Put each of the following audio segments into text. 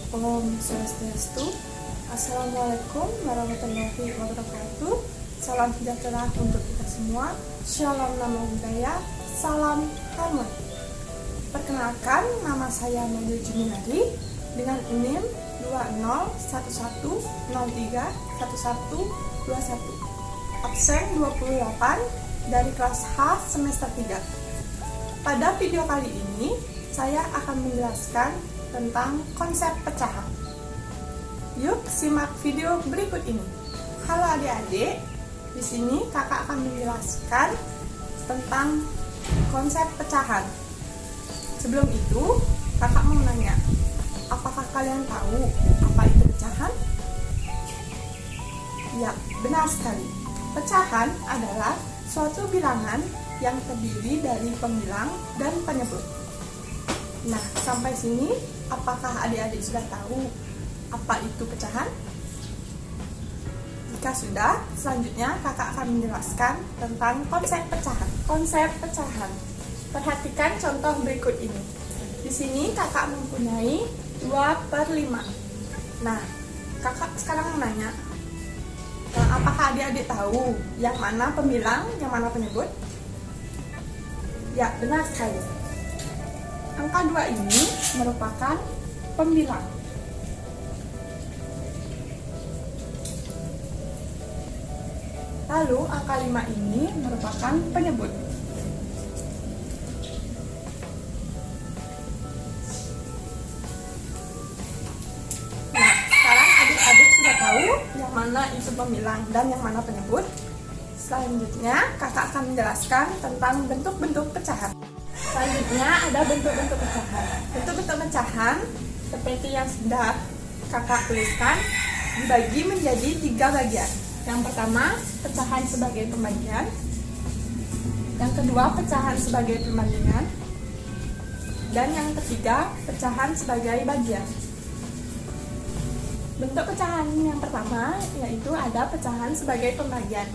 Om Swastiastu. Assalamualaikum warahmatullahi wabarakatuh. Salam sejahtera untuk kita semua. Shalom Namo Buddhaya. Salam harmoni. Perkenalkan, nama saya Nadia Juminari dengan NIM 2011031121. Absen 28 dari kelas H semester 3. Pada video kali ini saya akan menjelaskan tentang konsep pecahan. Yuk simak video berikut ini. Halo adik-adik, di sini kakak akan menjelaskan tentang konsep pecahan. Sebelum itu, kakak mau nanya, apakah kalian tahu apa itu pecahan? Ya, benar sekali. Pecahan adalah suatu bilangan yang terdiri dari pembilang dan penyebut. Nah, sampai sini, apakah adik-adik sudah tahu apa itu pecahan? Jika sudah, selanjutnya kakak akan menjelaskan tentang konsep pecahan. Konsep pecahan. Perhatikan contoh berikut ini. Di sini kakak mempunyai 2/5. Nah, kakak sekarang menanya, apakah adik-adik tahu yang mana pembilang, yang mana penyebut? Ya, benar sekali. Angka 2 ini merupakan pembilang. Lalu angka 5 ini merupakan penyebut. Nah, sekarang adik-adik sudah tahu yang mana itu pembilang dan yang mana penyebut. Selanjutnya, kakak akan menjelaskan tentang bentuk-bentuk pecahan. Selanjutnya ada bentuk-bentuk pecahan. Bentuk-bentuk pecahan seperti yang sudah kakak tuliskan dibagi menjadi 3 bagian. Yang pertama, pecahan sebagai pembagian. Yang kedua, pecahan sebagai perbandingan. Dan yang ketiga, pecahan sebagai bagian. Bentuk pecahan yang pertama yaitu ada pecahan sebagai pembagian.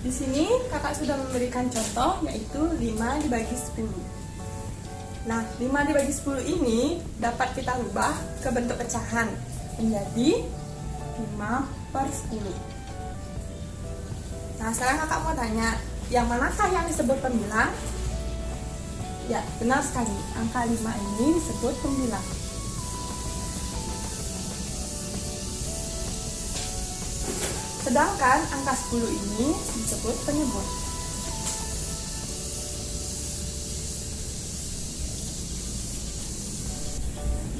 Di sini kakak sudah memberikan contoh yaitu 5 dibagi 10. Nah, 5 dibagi 10 ini dapat kita ubah ke bentuk pecahan menjadi 5/10. Nah, sekarang kakak mau tanya, yang manakah yang disebut pembilang? Ya, benar sekali, angka 5 ini disebut pembilang. Sedangkan angka 10 ini disebut penyebut.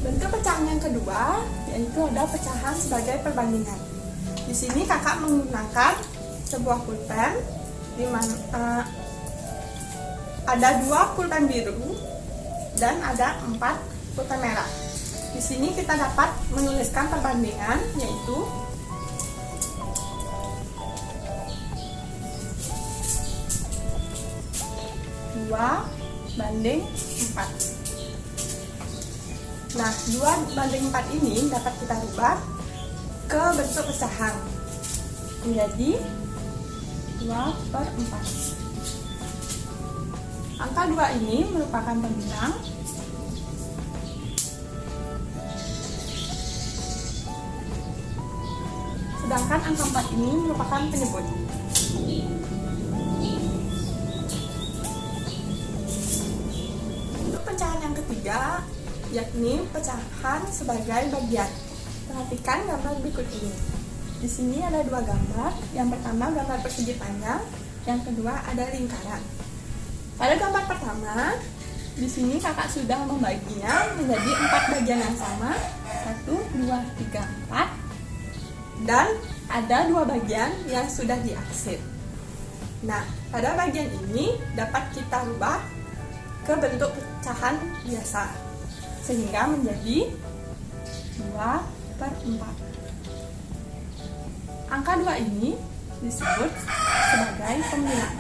Bentuk pecahan yang kedua yaitu ada pecahan sebagai perbandingan. Di sini kakak menggunakan sebuah pulpen di mana ada 2 pulpen biru dan ada 4 pulpen merah. Di sini kita dapat menuliskan perbandingan yaitu 2/4. Nah, 2/4 ini dapat kita rubah ke bentuk pecahan menjadi 2/4. Angka 2 ini merupakan pembilang. Sedangkan angka 4 ini merupakan penyebut. Untuk pecahan yang ketiga, yakni pecahan sebagai bagian. Perhatikan gambar berikut ini. Di sini ada 2 gambar. Yang pertama gambar persegi panjang, yang kedua ada lingkaran. Pada gambar pertama, di sini kakak sudah membaginya menjadi 4 bagian yang sama. 1, 2, 3, 4. Dan ada 2 bagian yang sudah diarsip. Nah, pada bagian ini dapat kita rubah ke bentuk pecahan biasa sehingga menjadi 2/4. Angka 2 ini disebut sebagai pembilang.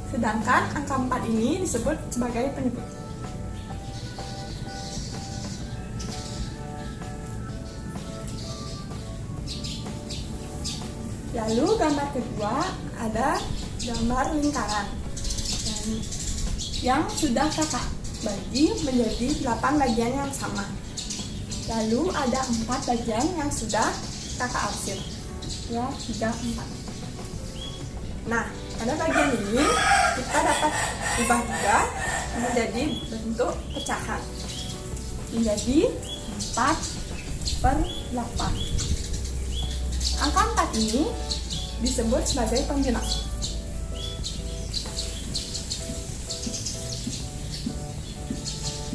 Sedangkan angka 4 ini disebut sebagai penyebut. Lalu gambar kedua ada gambar lingkaran yang sudah kakak bagi menjadi 8 bagian yang sama. Lalu ada 4 bagian yang sudah kakak arsir. Ya, 3, 4. Nah, pada bagian ini kita dapat ubah juga menjadi bentuk pecahan. Menjadi 4/8. Angka 4 ini disebut sebagai pembilang.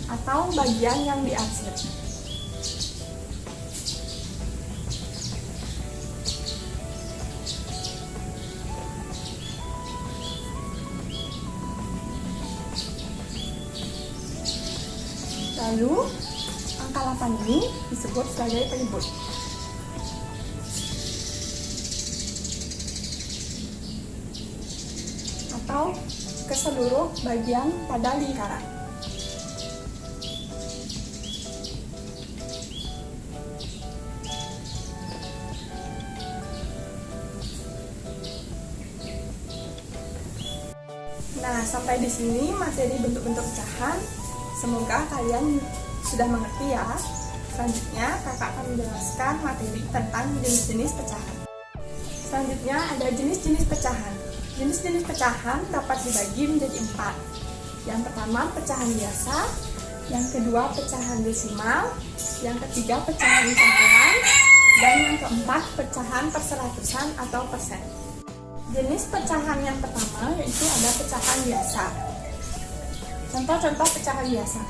Atau bagian yang diarsir. Lalu angka 8 ini disebut sebagai penyebut. Atau ke seluruh bagian pada lingkaran. Nah, sampai di sini materi bentuk-bentuk pecahan. Semoga kalian sudah mengerti ya. Selanjutnya, kakak akan menjelaskan materi tentang jenis-jenis pecahan. Selanjutnya ada jenis-jenis pecahan. Jenis-jenis pecahan dapat dibagi menjadi 4. Yang pertama pecahan biasa, yang kedua pecahan desimal, yang ketiga pecahan campuran, dan yang keempat pecahan perseratusan atau persen. Jenis pecahan yang pertama yaitu ada pecahan biasa. Contoh-contoh pecahan biasa: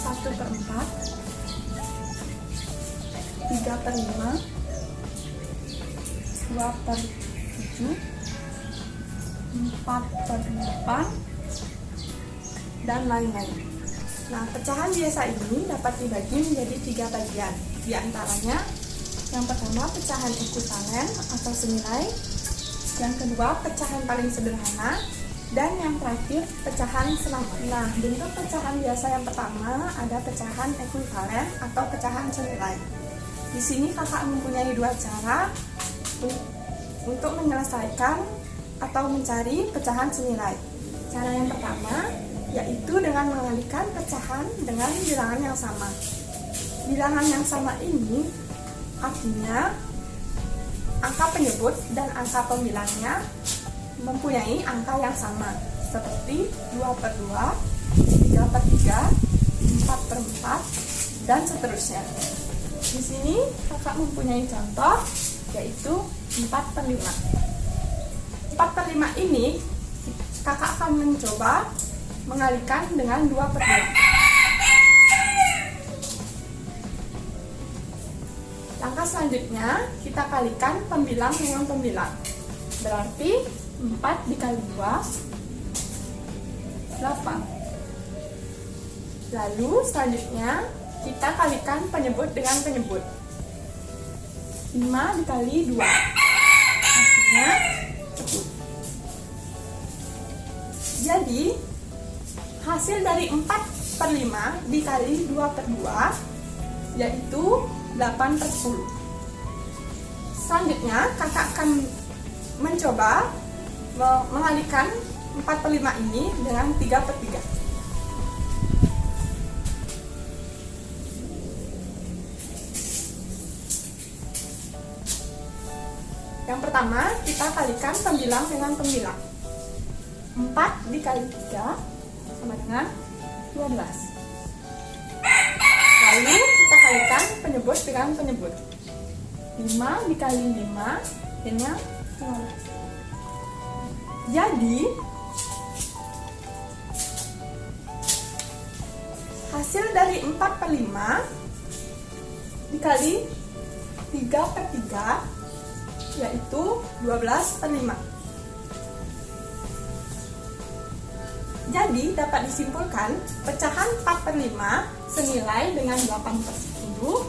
1/4, 3/5, 2/7, 4/8, dan lain-lain. Nah, pecahan biasa ini dapat dibagi menjadi 3 bagian. Di antaranya, yang pertama pecahan ekuivalen atau senilai, yang kedua pecahan paling sederhana, dan yang terakhir pecahan senaman. Nah, bentuk pecahan biasa yang pertama ada pecahan ekuivalen atau pecahan senilai. Di sini kakak mempunyai 2 cara untuk menyelesaikan atau mencari pecahan senilai. Cara yang pertama yaitu dengan mengalihkan pecahan dengan bilangan yang sama. Bilangan yang sama ini artinya angka penyebut dan angka pembilangnya mempunyai angka yang sama, seperti 2/2, 3/3, 4/4, dan seterusnya. Di sini kakak mempunyai contoh yaitu 4/5. 4/5 ini kakak akan mencoba mengalihkan dengan 2/2. Langkah selanjutnya, kita kalikan pembilang dengan pembilang. Berarti 4 dikali 2, 8. Lalu selanjutnya, kita kalikan penyebut dengan penyebut. 5 dikali 2, hasilnya 10. Jadi, hasil dari 4/5 dikali 2/2 yaitu 8/10. Selanjutnya, kakak akan mencoba mengalihkan 4/5 ini dengan 3/3. Yang pertama, kita kalikan pembilang dengan pembilang. 4 dikali 3 sama dengan 12. Lalu kita kalikan penyebut dengan penyebut. 5 dikali 5 hasilnya 15. Jadi hasil dari 4/5 dikali 3/3 yaitu 12/5. Jadi dapat disimpulkan pecahan 4/5 senilai dengan 8/10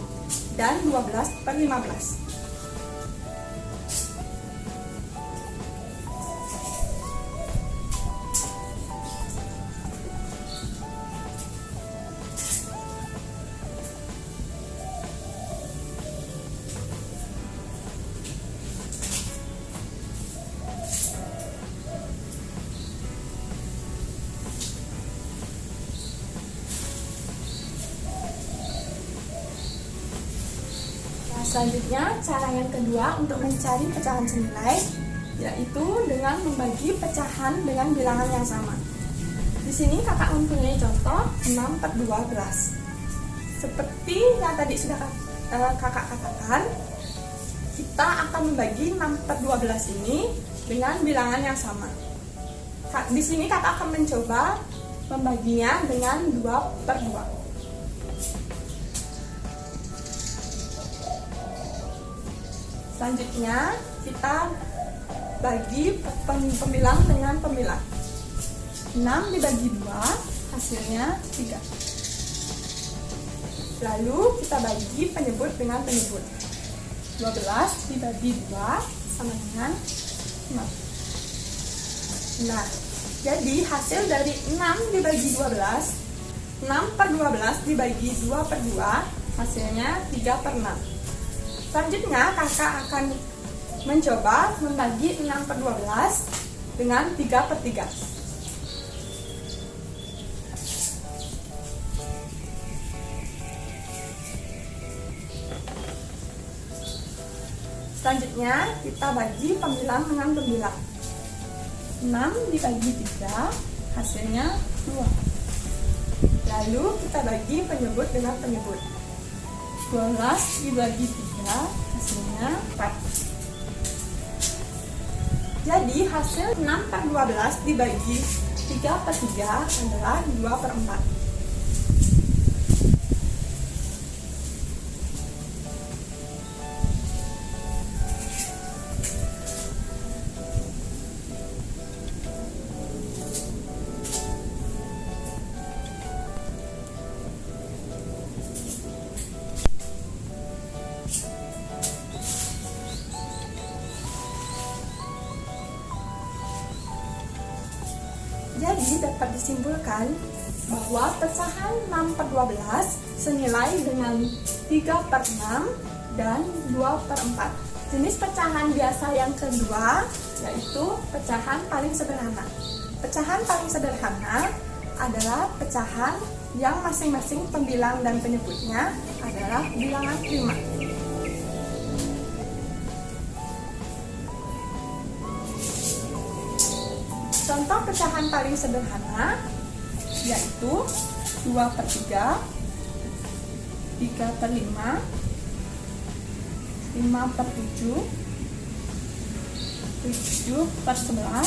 dan 12/15. Selanjutnya, cara yang kedua untuk mencari pecahan senilai yaitu dengan membagi pecahan dengan bilangan yang sama. Di sini kakak mempunyai contoh 6/12. Seperti yang tadi sudah kakak katakan, kita akan membagi 6/12 ini dengan bilangan yang sama. Di sini kakak akan mencoba membaginya dengan 2/2. Selanjutnya, kita bagi pembilang dengan pembilang. 6 dibagi 2, hasilnya 3. Lalu kita bagi penyebut dengan penyebut. 12 dibagi 2 sama dengan 6. Nah, jadi hasil dari 6 dibagi 12, 6/12 dibagi 2/2, hasilnya 3/6. Selanjutnya, kakak akan mencoba membagi 6/12 dengan 3/3. Selanjutnya, kita bagi pembilang dengan pembilang. 6 dibagi 3, hasilnya 2. Lalu kita bagi penyebut dengan penyebut. 12 dibagi 3, hasilnya 4. Jadi hasil 6/12 dibagi 3/3 adalah 2/4. Jadi dapat disimpulkan bahwa pecahan 6/12 senilai dengan 3/6 dan 2/4. Jenis pecahan biasa yang kedua yaitu pecahan paling sederhana. Pecahan paling sederhana adalah pecahan yang masing-masing pembilang dan penyebutnya adalah bilangan prima. Contoh pecahan paling sederhana yaitu 2/3, 3/5, 5/7, 7/11,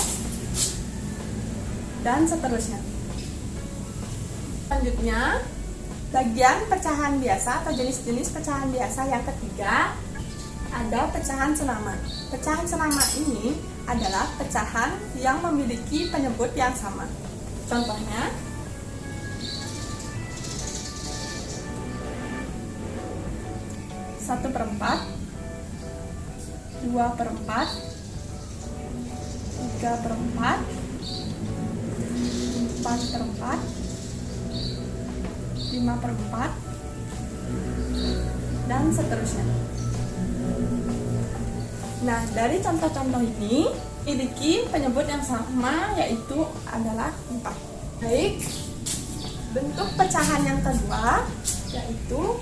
dan seterusnya. Selanjutnya, bagian pecahan biasa atau jenis-jenis pecahan biasa yang ketiga ada pecahan senaman. Pecahan senaman ini adalah pecahan yang memiliki penyebut yang sama. Contohnya, satu per 4, 2 per 4, 3 per 4, 4 per 4, 5 per 4, dan seterusnya. Nah, dari contoh-contoh ini memiliki penyebut yang sama yaitu adalah 4. Baik, bentuk pecahan yang kedua yaitu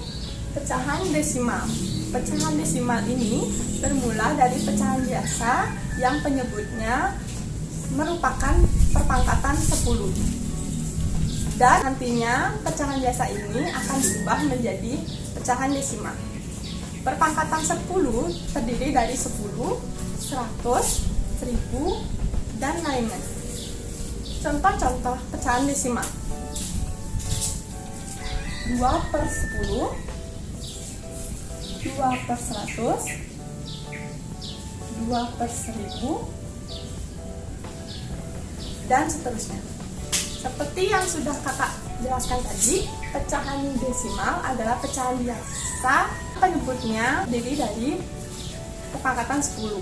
pecahan desimal. Pecahan desimal ini bermula dari pecahan biasa yang penyebutnya merupakan perpangkatan 10. Dan nantinya pecahan biasa ini akan diubah menjadi pecahan desimal. Perpangkatan 10 terdiri dari 10, 100, 1000, dan lainnya. Contoh-contoh pecahan desimal: 2/10, 2/100, 2/1000, dan seterusnya. Seperti yang sudah kakak jelaskan tadi, pecahan desimal adalah pecahan biasa, penyebutnya terdiri dari perpangkatan 10.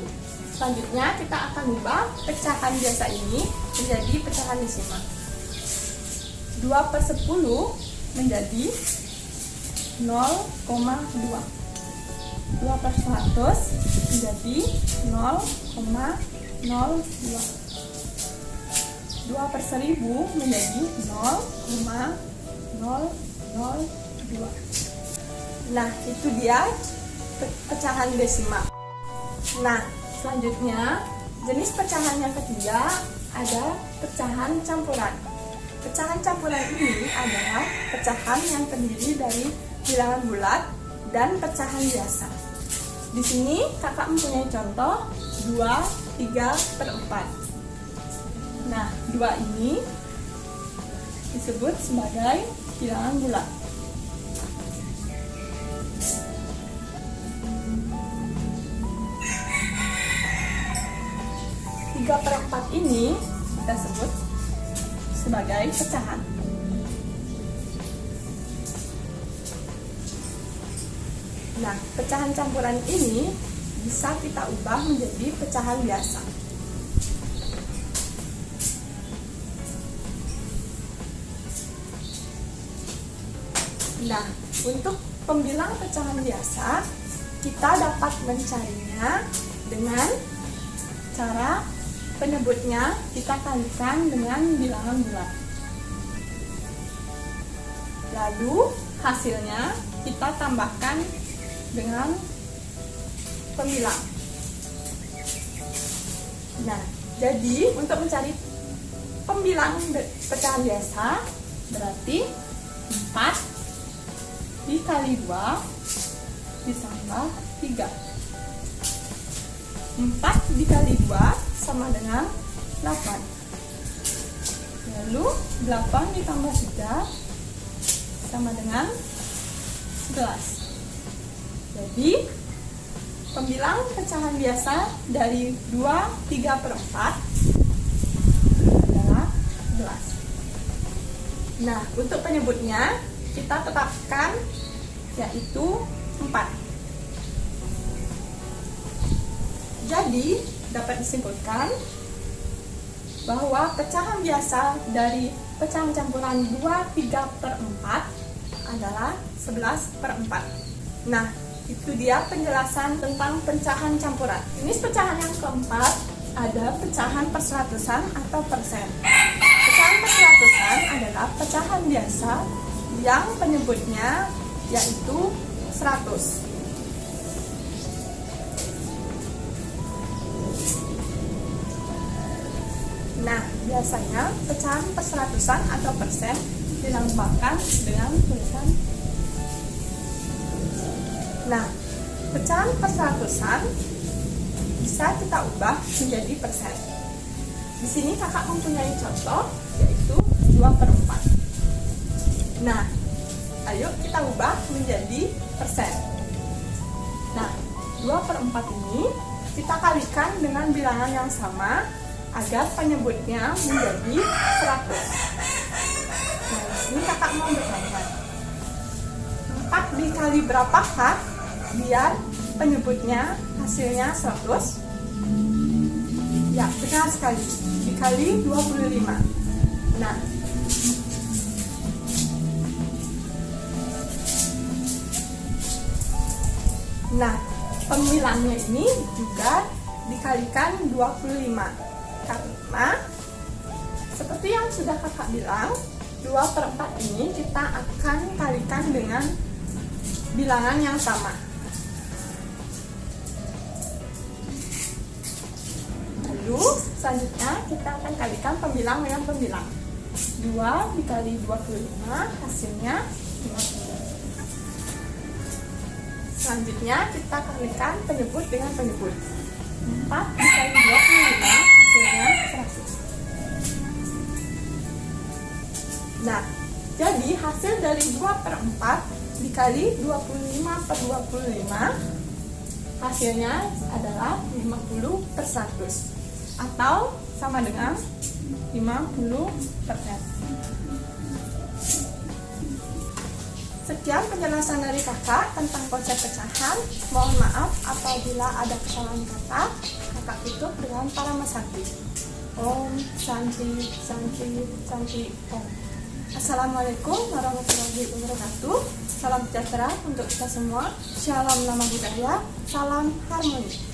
Selanjutnya kita akan ubah pecahan biasa ini menjadi pecahan desimal. 2/10 menjadi 0,2. 2/100 menjadi 0,02. 2/1000 menjadi 0,002. Nah, itu dia pecahan desimal. Nah, selanjutnya jenis pecahan yang ketiga ada pecahan campuran. Pecahan campuran ini adalah pecahan yang terdiri dari bilangan bulat dan pecahan biasa. Di sini kakak mempunyai contoh 2/3/4. Nah, 2 ini disebut sebagai bilangan bulat. 3/4 ini kita sebut sebagai pecahan. Nah, pecahan campuran ini bisa kita ubah menjadi pecahan biasa. Nah, untuk pembilang pecahan biasa, kita dapat mencarinya dengan cara penyebutnya kita kalikan dengan bilangan bulat. Lalu hasilnya kita tambahkan dengan pembilang. Nah, jadi untuk mencari pembilang pecahan biasa berarti 4 dikali 2 ditambah 3. 4 dikali 2 sama dengan 8. Lalu 8 ditambah 3 sama dengan 11. Jadi pembilang pecahan biasa dari 2/3/4 adalah 11. Nah, untuk penyebutnya kita tetapkan yaitu 4. Jadi dapat disimpulkan bahwa pecahan biasa dari pecahan campuran 2/3/4 adalah 11/4. Nah, itu dia penjelasan tentang pecahan campuran. Ini pecahan yang keempat, ada pecahan perseratusan atau persen. Pecahan perseratusan adalah pecahan biasa yang penyebutnya yaitu 100. Nah, biasanya pecahan perseratusan atau persen dilambangkan dengan tulisan. Nah, pecahan perseratusan bisa kita ubah menjadi persen. Di sini kakak mempunyai contoh yaitu 2/4. Nah, ayo kita ubah menjadi persen. Nah, 2/4 ini kita kalikan dengan bilangan yang sama agar penyebutnya menjadi 100. Nah, di sini kakak mau bertanya, 4 dikali berapakah biar penyebutnya hasilnya 100? Ya, benar sekali. Dikali 25. Nah, pembilangnya ini juga dikalikan 25. Karena seperti yang sudah kakak bilang, 2/4 ini kita akan kalikan dengan bilangan yang sama. Lalu selanjutnya kita akan kalikan pembilang dengan pembilang. 2 dikali 25 hasilnya 50. Selanjutnya kita kalikan penyebut dengan penyebut. 4 dikali 25 hasilnya 100. Nah, jadi hasil dari 2/4 dikali 25/25 hasilnya adalah 50/100 atau sama dengan 50%. Sekian penjelasan dari kakak tentang konsep pecahan. Mohon maaf apabila ada kesalahan kata. Kakak tutup dengan Parama Sakti. Om Santi Santi Santi Om. Assalamualaikum warahmatullahi wabarakatuh. Salam sejahtera untuk kita semua. Shalom nama budaya. Salam harmoni.